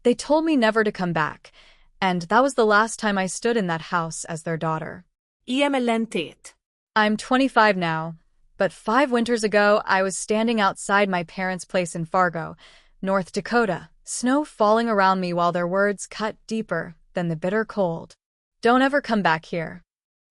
They told me never to come back, and that was the last time I stood in that house as their daughter. Emellentet. I'm 25 now, but 5 winters ago I was standing outside my parents' place in Fargo, North Dakota, snow falling around me while their words cut deeper than the bitter cold. Don't ever come back here.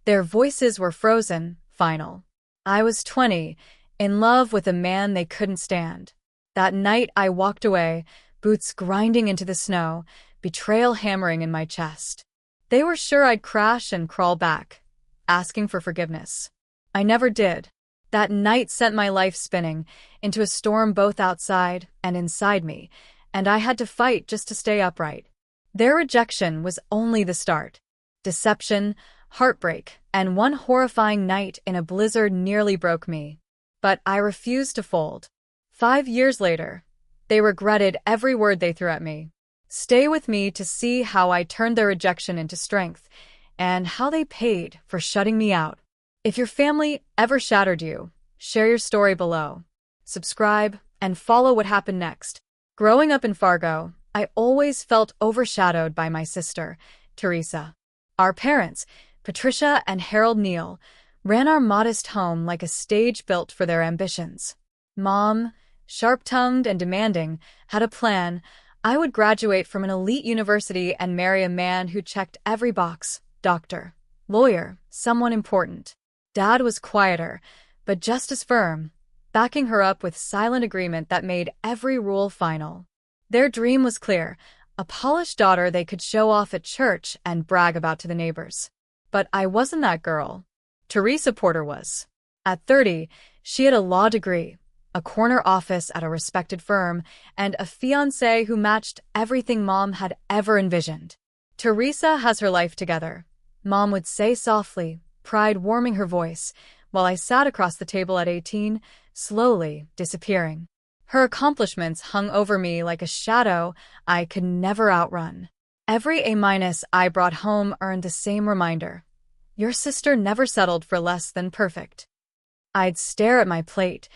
Their voices were frozen, final. I was 20, in love with a man they couldn't stand. That night I walked away, boots grinding into the snow, betrayal hammering in my chest. They were sure I'd crash and crawl back, asking for forgiveness. I never did. That night sent my life spinning, into a storm both outside and inside me, and I had to fight just to stay upright. Their rejection was only the start. Deception, heartbreak, and one horrifying night in a blizzard nearly broke me. But I refused to fold. 5 years later, they regretted every word they threw at me. Stay with me to see how I turned their rejection into strength, and how they paid for shutting me out. If your family ever shattered you, share your story below. Subscribe and follow what happened next. Growing up in Fargo, I always felt overshadowed by my sister, Teresa. Our parents, Patricia and Harold Neal, ran our modest home like a stage built for their ambitions. Mom, sharp-tongued and demanding, had a plan. I would graduate from an elite university and marry a man who checked every box: doctor, lawyer, someone important. Dad was quieter, but just as firm, backing her up with silent agreement that made every rule final. Their dream was clear: a polished daughter they could show off at church and brag about to the neighbors. But I wasn't that girl. Teresa Porter was. At 30, she had a law degree, a corner office at a respected firm, and a fiancé who matched everything Mom had ever envisioned. Teresa has her life together, Mom would say softly, pride warming her voice, while I sat across the table at 18, slowly disappearing. Her accomplishments hung over me like a shadow I could never outrun. Every A- I brought home earned the same reminder: your sister never settled for less than perfect. I'd stare at my plate,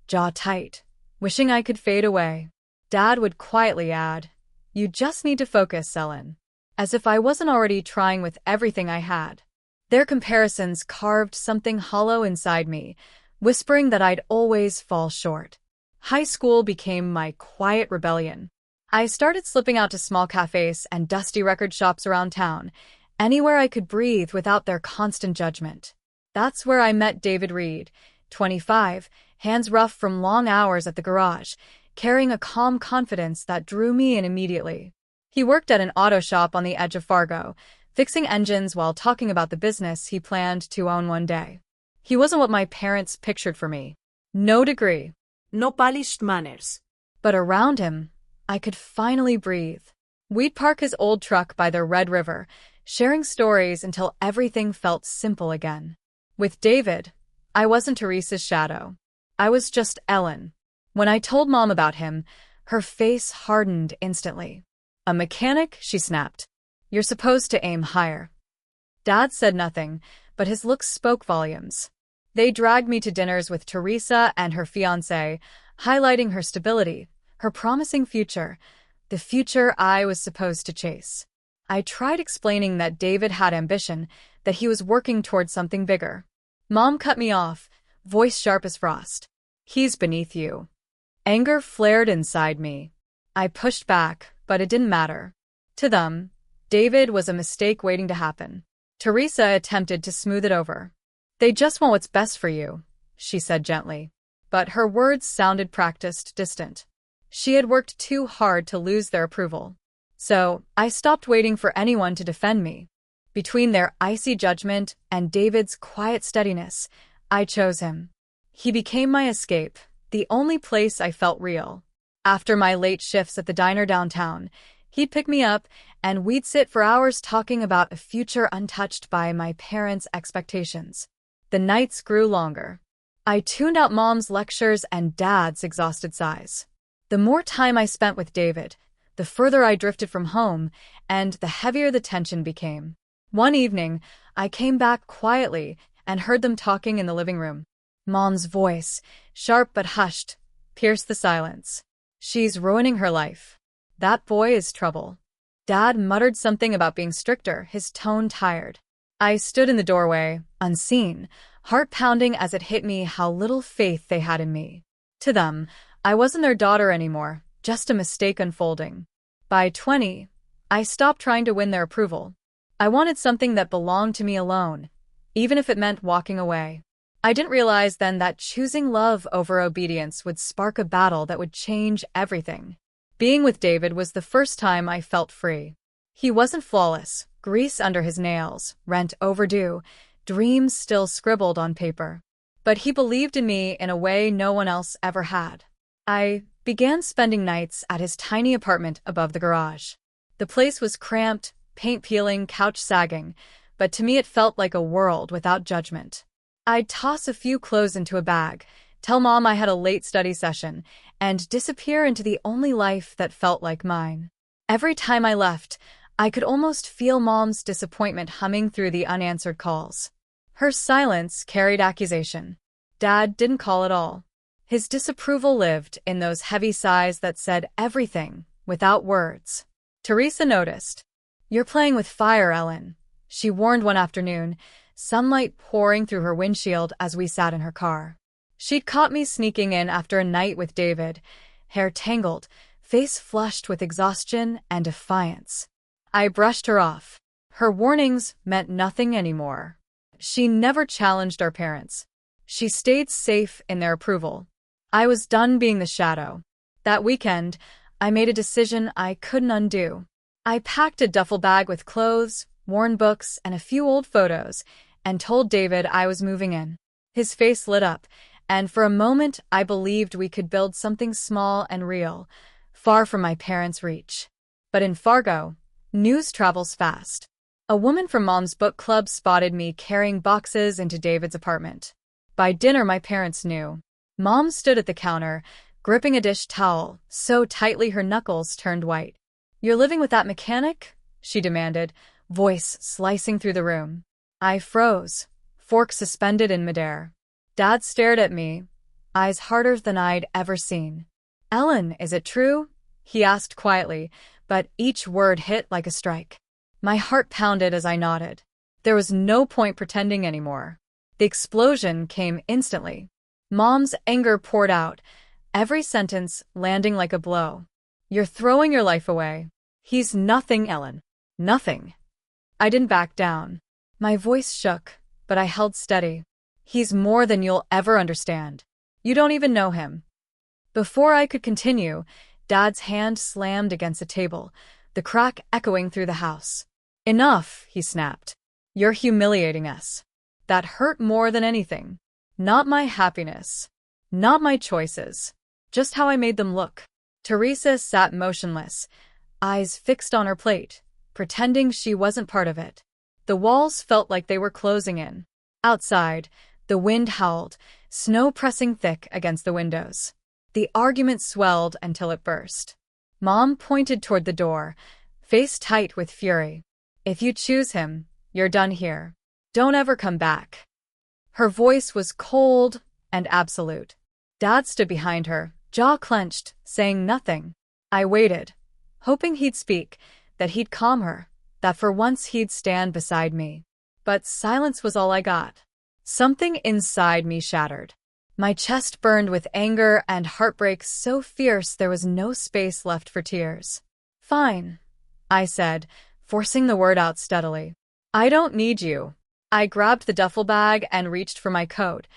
jaw tight, wishing I could fade away. Dad would quietly add, "You just need to focus, Ellen," as if I wasn't already trying with everything I had. Their comparisons carved something hollow inside me, whispering that I'd always fall short. High school became my quiet rebellion. I started slipping out to small cafes and dusty record shops around town, anywhere I could breathe without their constant judgment. That's where I met David Reed, 25, hands rough from long hours at the garage, carrying a calm confidence that drew me in immediately. He worked at an auto shop on the edge of Fargo, fixing engines while talking about the business he planned to own one day. He wasn't what my parents pictured for me. No degree. No polished manners. But around him, I could finally breathe. We'd park his old truck by the Red River, sharing stories until everything felt simple again. With David, I wasn't Teresa's shadow. I was just Ellen. When I told Mom about him, her face hardened instantly. "A mechanic?" she snapped. "You're supposed to aim higher." Dad said nothing, but his looks spoke volumes. They dragged me to dinners with Teresa and her fiancé, highlighting her stability, her promising future, the future I was supposed to chase. I tried explaining that David had ambition, that he was working towards something bigger. Mom cut me off, voice sharp as frost. "He's beneath you." Anger flared inside me. I pushed back, but it didn't matter. To them, David was a mistake waiting to happen. Teresa attempted to smooth it over. "They just want what's best for you," she said gently. But her words sounded practiced, distant. She had worked too hard to lose their approval. So, I stopped waiting for anyone to defend me. Between their icy judgment and David's quiet steadiness, I chose him. He became my escape, the only place I felt real. After my late shifts at the diner downtown, he'd pick me up, and we'd sit for hours talking about a future untouched by my parents' expectations. The nights grew longer. I tuned out Mom's lectures and Dad's exhausted sighs. The more time I spent with David, the further I drifted from home, and the heavier the tension became. One evening, I came back quietly and heard them talking in the living room. Mom's voice, sharp but hushed, pierced the silence. "She's ruining her life." That boy is trouble. Dad muttered something about being stricter, his tone tired. I stood in the doorway, unseen, heart pounding as it hit me how little faith they had in me. To them, I wasn't their daughter anymore, just a mistake unfolding. By 20, I stopped trying to win their approval. I wanted something that belonged to me alone, even if it meant walking away. I didn't realize then that choosing love over obedience would spark a battle that would change everything. Being with David was the first time I felt free. He wasn't flawless, grease under his nails, rent overdue, dreams still scribbled on paper. But he believed in me in a way no one else ever had. I began spending nights at his tiny apartment above the garage. The place was cramped, paint peeling, couch sagging, but to me it felt like a world without judgment. I'd toss a few clothes into a bag, tell Mom I had a late study session, and disappear into the only life that felt like mine. Every time I left, I could almost feel Mom's disappointment humming through the unanswered calls. Her silence carried accusation. Dad didn't call at all. His disapproval lived in those heavy sighs that said everything, without words. Teresa noticed. "You're playing with fire, Ellen," she warned one afternoon, sunlight pouring through her windshield as we sat in her car. She'd caught me sneaking in after a night with David, hair tangled, face flushed with exhaustion and defiance. I brushed her off. Her warnings meant nothing anymore. She never challenged our parents. She stayed safe in their approval. I was done being the shadow. That weekend, I made a decision I couldn't undo. I packed a duffel bag with clothes, worn books, and a few old photos, and told David I was moving in. His face lit up, and for a moment I believed we could build something small and real, far from my parents' reach. But in Fargo, news travels fast. A woman from Mom's book club spotted me carrying boxes into David's apartment. By dinner, my parents knew. Mom stood at the counter, gripping a dish towel, so tightly her knuckles turned white. "You're living with that mechanic?" she demanded, voice slicing through the room. I froze, fork suspended in midair. Dad stared at me, eyes harder than I'd ever seen. "Ellen, is it true?" he asked quietly, but each word hit like a strike. My heart pounded as I nodded. There was no point pretending anymore. The explosion came instantly. Mom's anger poured out, every sentence landing like a blow. "You're throwing your life away. He's nothing, Ellen. Nothing." I didn't back down. My voice shook, but I held steady. "He's more than you'll ever understand. You don't even know him." Before I could continue, Dad's hand slammed against the table, the crack echoing through the house. "Enough," he snapped. "You're humiliating us." That hurt more than anything. Not my happiness. Not my choices. Just how I made them look. Teresa sat motionless, eyes fixed on her plate, pretending she wasn't part of it. The walls felt like they were closing in. Outside, the wind howled, snow pressing thick against the windows. The argument swelled until it burst. Mom pointed toward the door, face tight with fury. "If you choose him, you're done here. Don't ever come back." Her voice was cold and absolute. Dad stood behind her, jaw clenched, saying nothing. I waited, hoping he'd speak, that he'd calm her, that for once he'd stand beside me. But silence was all I got. Something inside me shattered. My chest burned with anger and heartbreak so fierce there was no space left for tears. "Fine," I said, forcing the word out steadily. "I don't need you." I grabbed the duffel bag and reached for my coat,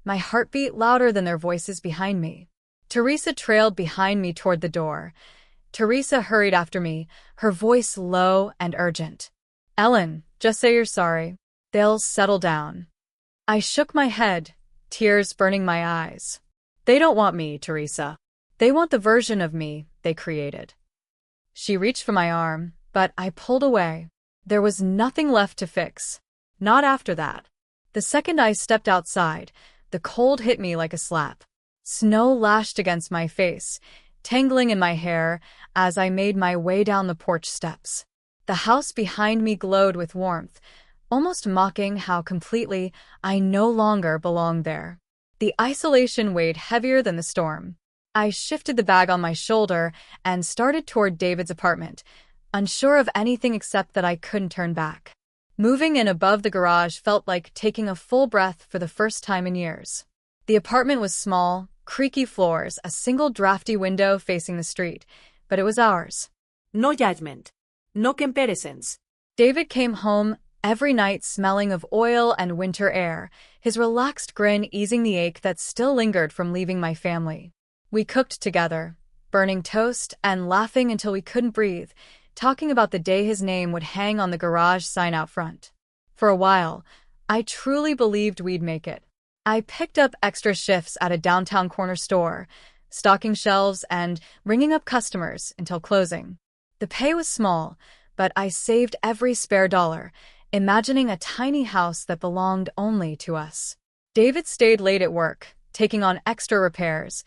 my heartbeat louder than their voices behind me. Teresa trailed behind me toward the door. Teresa hurried after me, her voice low and urgent. "Ellen, just say you're sorry. They'll settle down." I shook my head, tears burning my eyes. "They don't want me, Teresa. They want the version of me they created." She reached for my arm, but I pulled away. There was nothing left to fix. Not after that. The second I stepped outside, the cold hit me like a slap. Snow lashed against my face, tangling in my hair as I made my way down the porch steps. The house behind me glowed with warmth, almost mocking how completely I no longer belonged there. The isolation weighed heavier than the storm. I shifted the bag on my shoulder and started toward David's apartment, unsure of anything except that I couldn't turn back. Moving in above the garage felt like taking a full breath for the first time in years. The apartment was small, creaky floors, a single drafty window facing the street, but it was ours. No judgment. No comparisons. David came home every night smelling of oil and winter air, his relaxed grin easing the ache that still lingered from leaving my family. We cooked together, burning toast and laughing until we couldn't breathe, talking about the day his name would hang on the garage sign out front. For a while, I truly believed we'd make it. I picked up extra shifts at a downtown corner store, stocking shelves and ringing up customers until closing. The pay was small, but I saved every spare dollar, imagining a tiny house that belonged only to us. David stayed late at work, taking on extra repairs,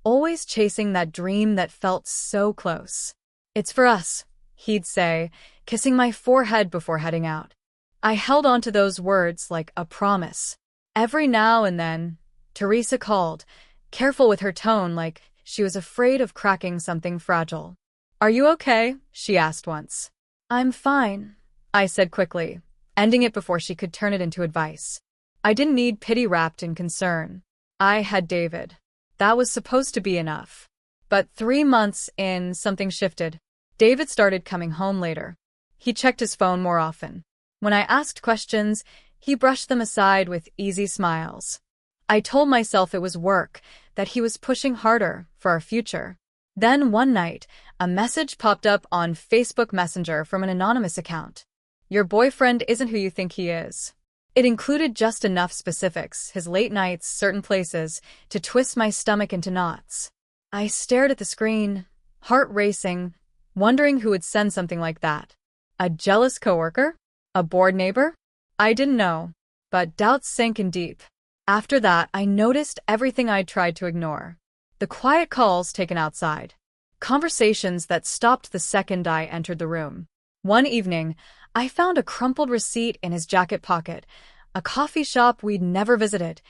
always chasing that dream that felt so close. "It's for us," he'd say, kissing my forehead before heading out. I held on to those words like a promise. Every now and then, Teresa called, careful with her tone like she was afraid of cracking something fragile. "Are you okay?" she asked once. "I'm fine," I said quickly, ending it before she could turn it into advice. I didn't need pity wrapped in concern. I had David. That was supposed to be enough. But 3 months in, something shifted. David started coming home later. He checked his phone more often. When I asked questions, he brushed them aside with easy smiles. I told myself it was work, that he was pushing harder for our future. Then one night, a message popped up on Facebook Messenger from an anonymous account. "Your boyfriend isn't who you think he is." It included just enough specifics, his late nights, certain places, to twist my stomach into knots. I stared at the screen, heart racing, wondering who would send something like that. A jealous coworker? A bored neighbor? I didn't know, but doubts sank in deep. After that, I noticed everything I'd tried to ignore. The quiet calls taken outside. Conversations that stopped the second I entered the room. One evening, I found a crumpled receipt in his jacket pocket, a coffee shop we'd never visited,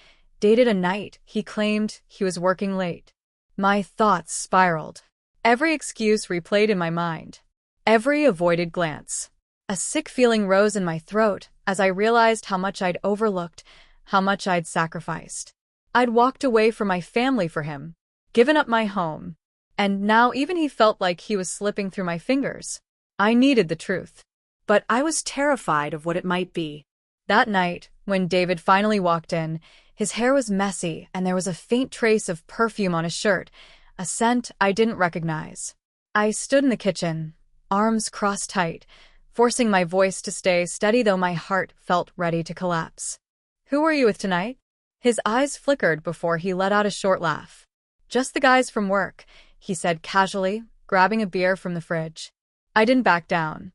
dated a night he claimed he was working late. My thoughts spiraled. Every excuse replayed in my mind. Every avoided glance. A sick feeling rose in my throat as I realized how much I'd overlooked, how much I'd sacrificed. I'd walked away from my family for him, given up my home, and now even he felt like he was slipping through my fingers. I needed the truth. But I was terrified of what it might be. That night, when David finally walked in, his hair was messy and there was a faint trace of perfume on his shirt, a scent I didn't recognize. I stood in the kitchen, arms crossed tight, forcing my voice to stay steady though my heart felt ready to collapse. "Who were you with tonight?" His eyes flickered before he let out a short laugh. "Just the guys from work," he said casually, grabbing a beer from the fridge. I didn't back down.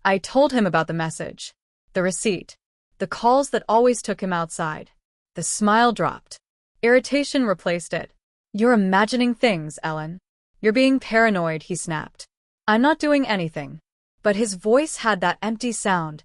I told him about the message, the receipt, the calls that always took him outside. The smile dropped. Irritation replaced it. "You're imagining things, Ellen. You're being paranoid," he snapped. "I'm not doing anything." But his voice had that empty sound,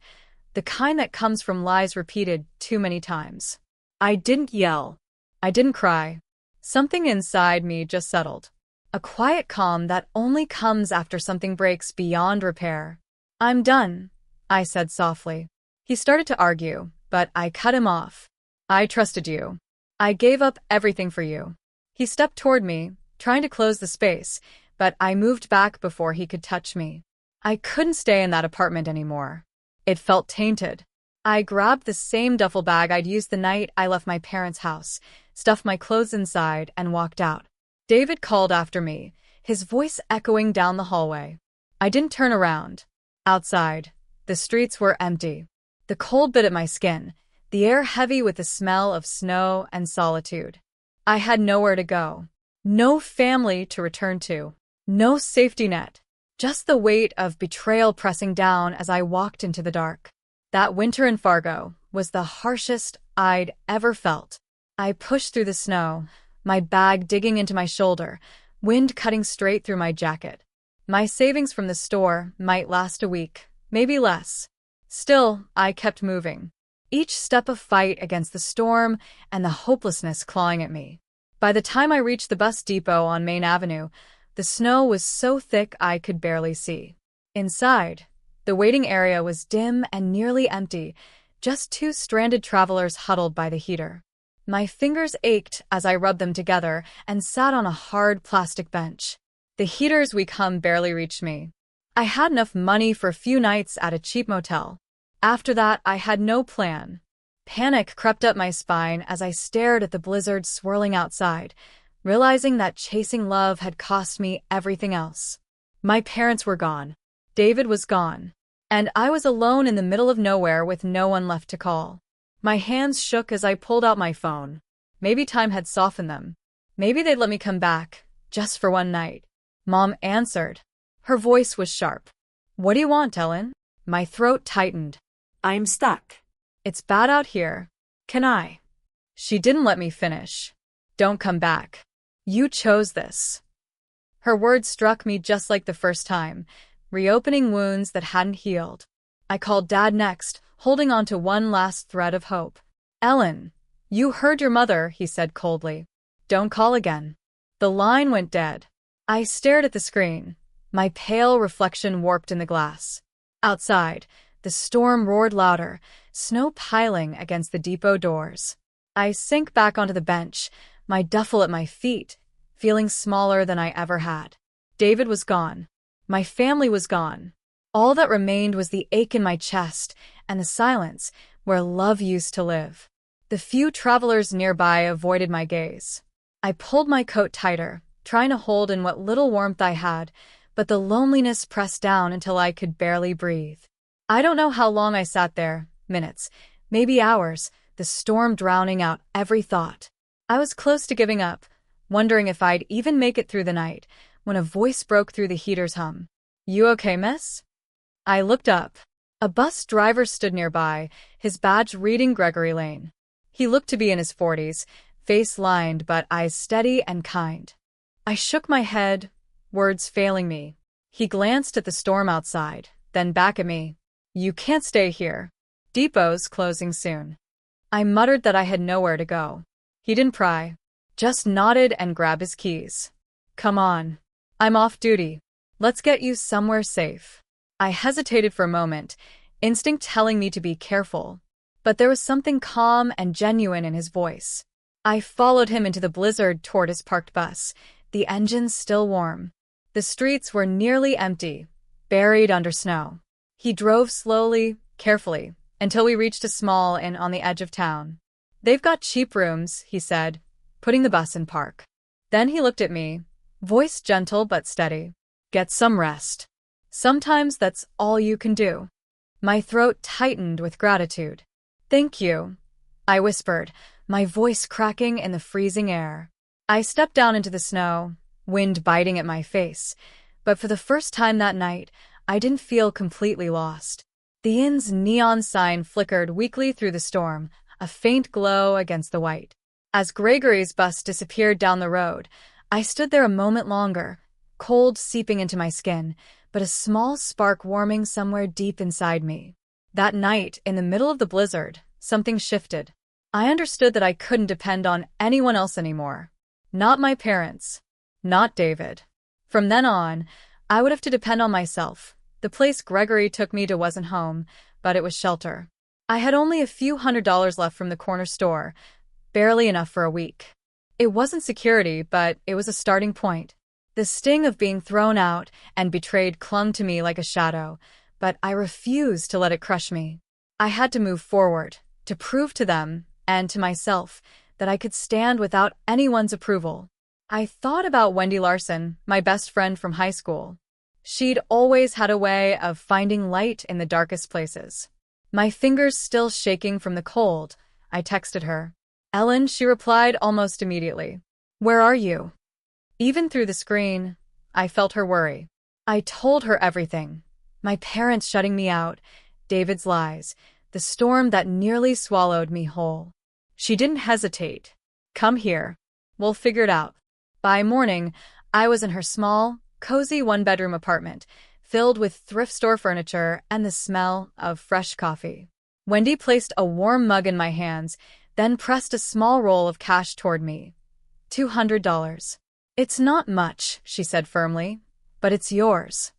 the kind that comes from lies repeated too many times. I didn't yell. I didn't cry. Something inside me just settled. A quiet calm that only comes after something breaks beyond repair. "I'm done," I said softly. He started to argue, but I cut him off. "I trusted you. I gave up everything for you." He stepped toward me, trying to close the space, but I moved back before he could touch me. I couldn't stay in that apartment anymore. It felt tainted. I grabbed the same duffel bag I'd used the night I left my parents' house, stuffed my clothes inside, and walked out. David called after me, his voice echoing down the hallway. I didn't turn around. Outside, the streets were empty. The cold bit at my skin, the air heavy with the smell of snow and solitude. I had nowhere to go. No family to return to. No safety net. Just the weight of betrayal pressing down as I walked into the dark. That winter in Fargo was the harshest I'd ever felt. I pushed through the snow, my bag digging into my shoulder, wind cutting straight through my jacket. My savings from the store might last a week, maybe less. Still, I kept moving. Each step a fight against the storm and the hopelessness clawing at me. By the time I reached the bus depot on Main Avenue, the snow was so thick I could barely see. Inside, the waiting area was dim and nearly empty, just two stranded travelers huddled by the heater. My fingers ached as I rubbed them together and sat on a hard plastic bench. The heater's weak hum barely reached me. I had enough money for a few nights at a cheap motel. After that, I had no plan. Panic crept up my spine as I stared at the blizzard swirling outside, realizing that chasing love had cost me everything else. My parents were gone. David was gone. And I was alone in the middle of nowhere with no one left to call. My hands shook as I pulled out my phone. Maybe time had softened them. Maybe they'd let me come back, just for one night. Mom answered. Her voice was sharp. What do you want, Ellen? My throat tightened. I'm stuck. It's bad out here. Can I? She didn't let me finish. Don't come back. You chose this. Her words struck me just like the first time, reopening wounds that hadn't healed. I called Dad next, holding on to one last thread of hope. Ellen, you heard your mother, he said coldly. Don't call again. The line went dead. I stared at the screen, my pale reflection warped in the glass. Outside, the storm roared louder, snow piling against the depot doors. I sank back onto the bench, my duffel at my feet, feeling smaller than I ever had. David was gone. My family was gone. All that remained was the ache in my chest and the silence where love used to live. The few travelers nearby avoided my gaze. I pulled my coat tighter, trying to hold in what little warmth I had, but the loneliness pressed down until I could barely breathe. I don't know how long I sat there, minutes, maybe hours, the storm drowning out every thought. I was close to giving up, wondering if I'd even make it through the night, when a voice broke through the heater's hum. You okay, miss? I looked up. A bus driver stood nearby, his badge reading Gregory Lane. He looked to be in his 40s, face lined but eyes steady and kind. I shook my head, words failing me. He glanced at the storm outside, then back at me. You can't stay here. Depot's closing soon. I muttered that I had nowhere to go. He didn't pry, just nodded and grabbed his keys. Come on. I'm off duty. Let's get you somewhere safe. I hesitated for a moment, instinct telling me to be careful. But there was something calm and genuine in his voice. I followed him into the blizzard toward his parked bus, the engine still warm. The streets were nearly empty, buried under snow. He drove slowly, carefully, until we reached a small inn on the edge of town. They've got cheap rooms, he said, putting the bus in park. Then he looked at me, voice gentle but steady. Get some rest. Sometimes that's all you can do. My throat tightened with gratitude. Thank you, I whispered, my voice cracking in the freezing air. I stepped down into the snow, wind biting at my face, but for the first time that night, I didn't feel completely lost. The inn's neon sign flickered weakly through the storm, a faint glow against the white. As Gregory's bus disappeared down the road, I stood there a moment longer, cold seeping into my skin, but a small spark warming somewhere deep inside me. That night, in the middle of the blizzard, something shifted. I understood that I couldn't depend on anyone else anymore. Not my parents. Not David. From then on, I would have to depend on myself. The place Gregory took me to wasn't home, but it was shelter. I had only a few $100s left from the corner store, barely enough for a week. It wasn't security, but it was a starting point. The sting of being thrown out and betrayed clung to me like a shadow, but I refused to let it crush me. I had to move forward, to prove to them, and to myself, that I could stand without anyone's approval. I thought about Wendy Larson, my best friend from high school. She'd always had a way of finding light in the darkest places. My fingers still shaking from the cold, I texted her. Ellen, she replied almost immediately. Where are you? Even through the screen, I felt her worry. I told her everything. My parents shutting me out, David's lies, the storm that nearly swallowed me whole. She didn't hesitate. Come here. We'll figure it out. By morning, I was in her small, cozy one-bedroom apartment, filled with thrift store furniture and the smell of fresh coffee. Wendy placed a warm mug in my hands, then pressed a small roll of cash toward me. $200. It's not much, she said firmly, but it's yours.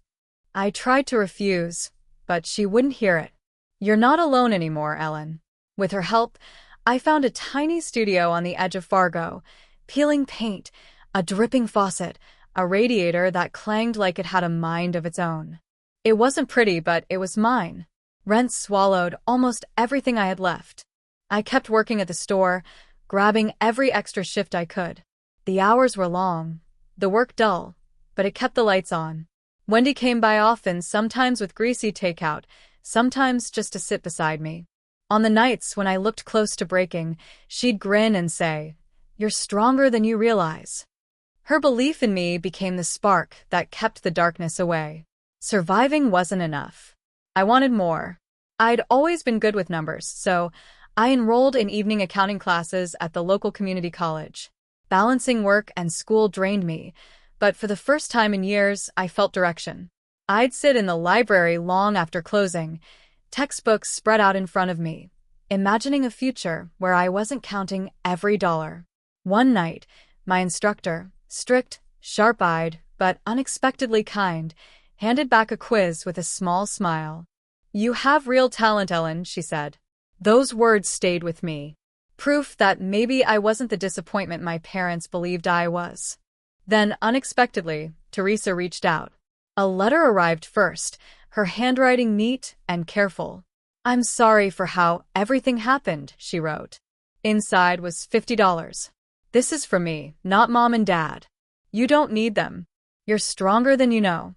I tried to refuse, but she wouldn't hear it. You're not alone anymore, Ellen. With her help, I found a tiny studio on the edge of Fargo, peeling paint, a dripping faucet, a radiator that clanged like it had a mind of its own. It wasn't pretty, but it was mine. Rent swallowed almost everything I had left. I kept working at the store, grabbing every extra shift I could. The hours were long, the work dull, but it kept the lights on. Wendy came by often, sometimes with greasy takeout, sometimes just to sit beside me. On the nights when I looked close to breaking, she'd grin and say, "You're stronger than you realize." Her belief in me became the spark that kept the darkness away. Surviving wasn't enough. I wanted more. I'd always been good with numbers, so I enrolled in evening accounting classes at the local community college. Balancing work and school drained me, but for the first time in years, I felt direction. I'd sit in the library long after closing, textbooks spread out in front of me, imagining a future where I wasn't counting every dollar. One night, my instructor, strict, sharp-eyed, but unexpectedly kind, handed back a quiz with a small smile. "You have real talent, Ellen," she said. Those words stayed with me. Proof that maybe I wasn't the disappointment my parents believed I was. Then, unexpectedly, Teresa reached out. A letter arrived first, her handwriting neat and careful. "I'm sorry for how everything happened," she wrote. Inside was $50. "This is for me, not Mom and Dad. You don't need them. You're stronger than you know."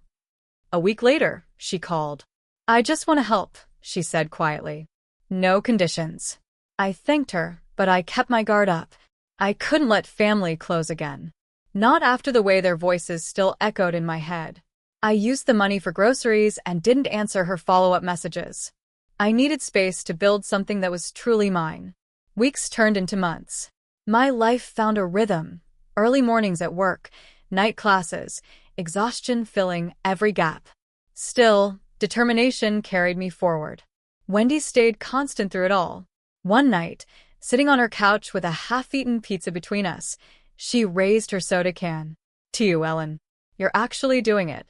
A week later, she called. "I just want to help," she said quietly. "No conditions." I thanked her, but I kept my guard up. I couldn't let family close again. Not after the way their voices still echoed in my head. I used the money for groceries and didn't answer her follow-up messages. I needed space to build something that was truly mine. Weeks turned into months. My life found a rhythm. Early mornings at work, night classes, exhaustion filling every gap. Still, determination carried me forward. Wendy stayed constant through it all. One night, sitting on her couch with a half-eaten pizza between us, she raised her soda can. "To you, Ellen. You're actually doing it."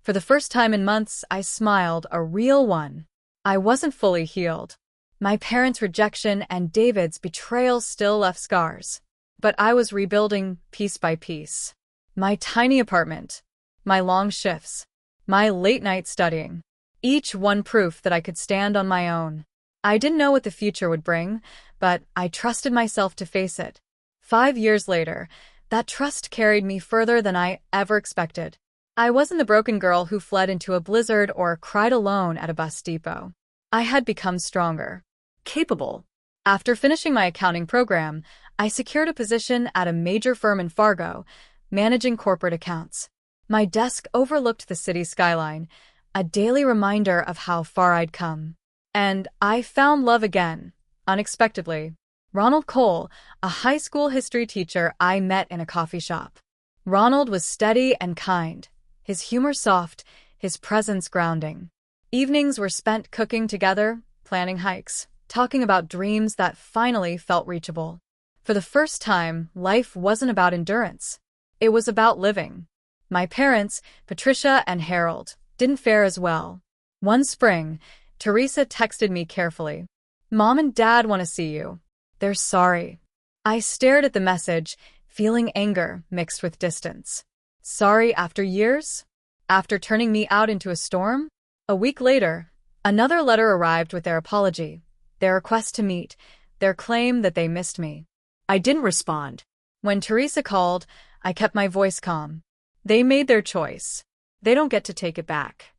For the first time in months, I smiled, a real one. I wasn't fully healed. My parents' rejection and David's betrayal still left scars. But I was rebuilding piece by piece. My tiny apartment, my long shifts, my late-night studying, each one proof that I could stand on my own. I didn't know what the future would bring, but I trusted myself to face it. 5 years later, that trust carried me further than I ever expected. I wasn't the broken girl who fled into a blizzard or cried alone at a bus depot. I had become stronger, capable. After finishing my accounting program, I secured a position at a major firm in Fargo, managing corporate accounts. My desk overlooked the city skyline, a daily reminder of how far I'd come. And I found love again, unexpectedly. Ronald Cole, a high school history teacher I met in a coffee shop. Ronald was steady and kind, his humor soft, his presence grounding. Evenings were spent cooking together, planning hikes, talking about dreams that finally felt reachable. For the first time, life wasn't about endurance. It was about living. My parents, Patricia and Harold, didn't fare as well. One spring, Teresa texted me carefully. "Mom and Dad want to see you. They're sorry." I stared at the message, feeling anger mixed with distance. Sorry after years? After turning me out into a storm? A week later, another letter arrived with their apology, their request to meet, their claim that they missed me. I didn't respond. When Teresa called, I kept my voice calm. They made their choice. They don't get to take it back.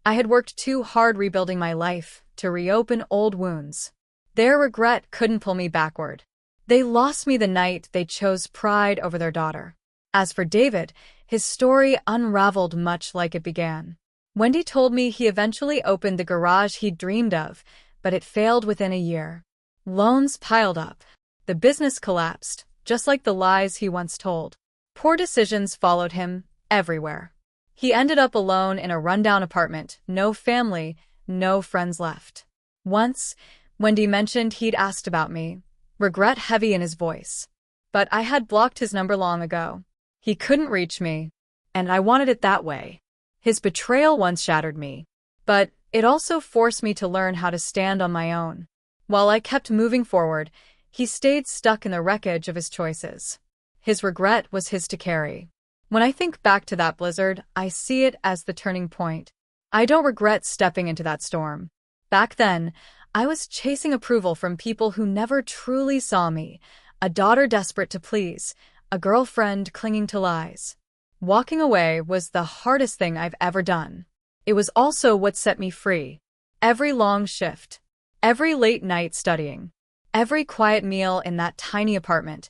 I had worked too hard rebuilding my life to reopen old wounds. Their regret couldn't pull me backward. They lost me the night they chose pride over their daughter. As for David, his story unraveled much like it began. Wendy told me he eventually opened the garage he'd dreamed of, but it failed within a year. Loans piled up. The business collapsed, just like the lies he once told. Poor decisions followed him everywhere. He ended up alone in a rundown apartment, no family, no friends left. Once, Wendy mentioned he'd asked about me, regret heavy in his voice. But I had blocked his number long ago. He couldn't reach me. And I wanted it that way. His betrayal once shattered me. But it also forced me to learn how to stand on my own. While I kept moving forward, he stayed stuck in the wreckage of his choices. His regret was his to carry. When I think back to that blizzard, I see it as the turning point. I don't regret stepping into that storm. Back then, I was chasing approval from people who never truly saw me, a daughter desperate to please, a girlfriend clinging to lies. Walking away was the hardest thing I've ever done. It was also what set me free. Every long shift, every late night studying, every quiet meal in that tiny apartment,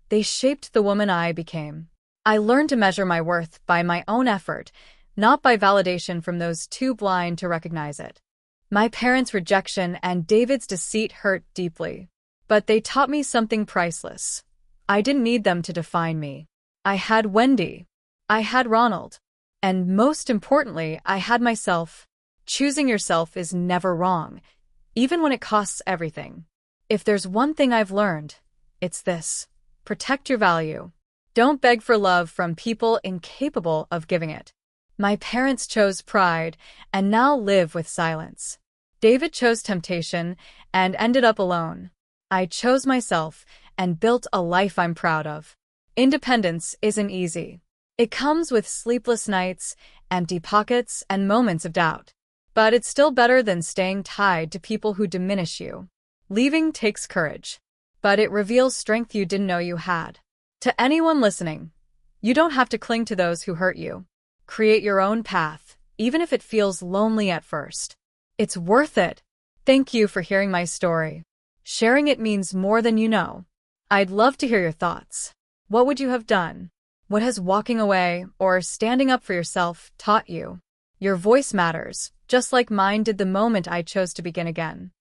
they shaped the woman I became. I learned to measure my worth by my own effort, not by validation from those too blind to recognize it. My parents' rejection and David's deceit hurt deeply, but they taught me something priceless. I didn't need them to define me. I had Wendy. I had Ronald. And most importantly, I had myself. Choosing yourself is never wrong, even when it costs everything. If there's one thing I've learned, it's this: protect your value. Don't beg for love from people incapable of giving it. My parents chose pride and now live with silence. David chose temptation and ended up alone. I chose myself and built a life I'm proud of. Independence isn't easy. It comes with sleepless nights, empty pockets, and moments of doubt. But it's still better than staying tied to people who diminish you. Leaving takes courage, but it reveals strength you didn't know you had. To anyone listening, you don't have to cling to those who hurt you. Create your own path, even if it feels lonely at first. It's worth it. Thank you for hearing my story. Sharing it means more than you know. I'd love to hear your thoughts. What would you have done? What has walking away or standing up for yourself taught you? Your voice matters, just like mine did the moment I chose to begin again.